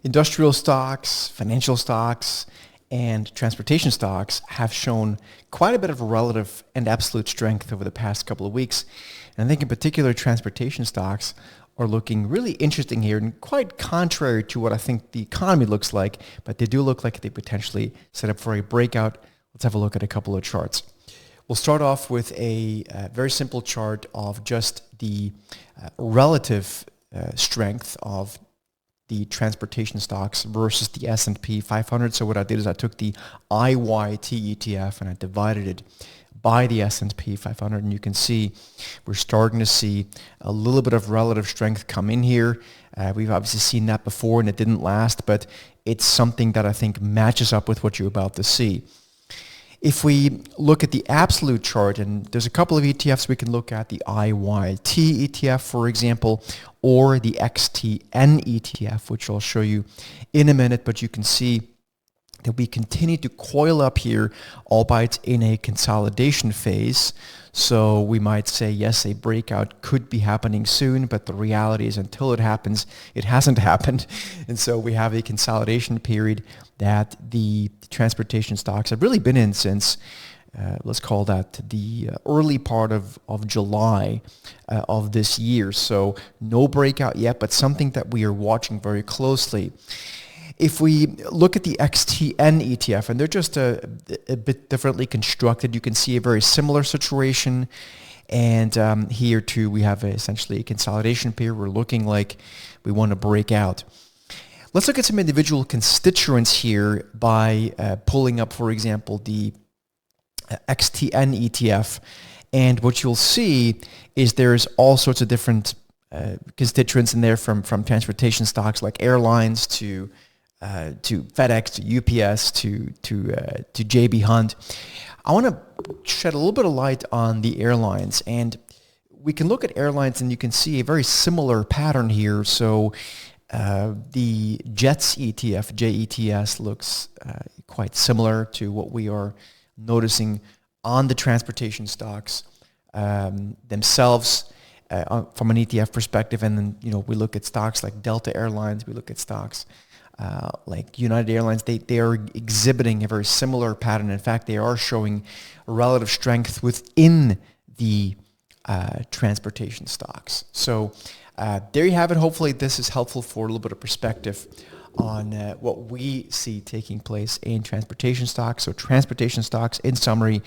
Industrial stocks, financial stocks, and transportation stocks have shown quite a bit of relative and absolute strength over the past couple of weeks. And I think in particular, transportation stocks are looking really interesting here and quite contrary to what I think the economy looks like, but they do look like they potentially set up for a breakout. Let's have a look at a couple of charts. We'll start off with a very simple chart of just the relative strength of the transportation stocks versus the S&P 500. So what I did is I took the IYT ETF and I divided it by the S&P 500, and you can see we're starting to see a little bit of relative strength come in here. We've obviously seen that before and it didn't last, but it's something that I think matches up with what you're about to see. If we look at the absolute chart, and there's a couple of ETFs we can look at, the IYT ETF, for example, or the XTN ETF, which I'll show you in a minute, but you can see that we continue to coil up here, albeit in a consolidation phase. So we might say, yes, a breakout could be happening soon, but the reality is until it happens, it hasn't happened. And so we have a consolidation period that the transportation stocks have really been in since, let's call that the early part of July of this year. So no breakout yet, but something that we are watching very closely. If we look at the XTN ETF, and they're just a bit differently constructed, you can see a very similar situation. And here too, we have essentially a consolidation period. We're looking like we want to break out. Let's look at some individual constituents here by pulling up, for example, the XTN ETF. And what you'll see is there's all sorts of different constituents in there, from transportation stocks like Airlines to FedEx, to UPS, to JB Hunt. I want to shed a little bit of light on the airlines, and we can look at airlines and you can see a very similar pattern here. So the JETS ETF, JETS, looks quite similar to what we are noticing on the transportation stocks themselves from an ETF perspective. And then, we look at stocks like Delta Airlines, we look at stocks like United Airlines. They are exhibiting a very similar pattern. In fact, they are showing relative strength within the transportation stocks. So there you have it. Hopefully this is helpful for a little bit of perspective on what we see taking place in transportation stocks. So transportation stocks, in summary,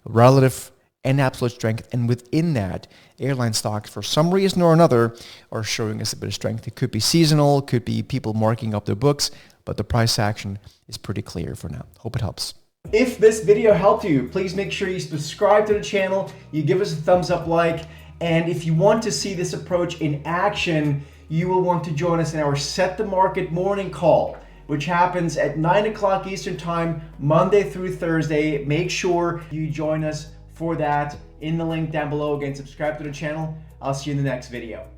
relative and absolute strength, and within that, airline stocks, for some reason or another, are showing us a bit of strength. It could be seasonal, could be people marking up their books, but the price action is pretty clear for now. Hope it helps. If this video helped you, please make sure you subscribe to the channel, you give us a thumbs up, like, and if you want to see this approach in action, you will want to join us in our Set the Market morning call, which happens at 9 o'clock Eastern Time, Monday through Thursday. Make sure you join us for that in the link down below. Again, subscribe to the channel. I'll see you in the next video.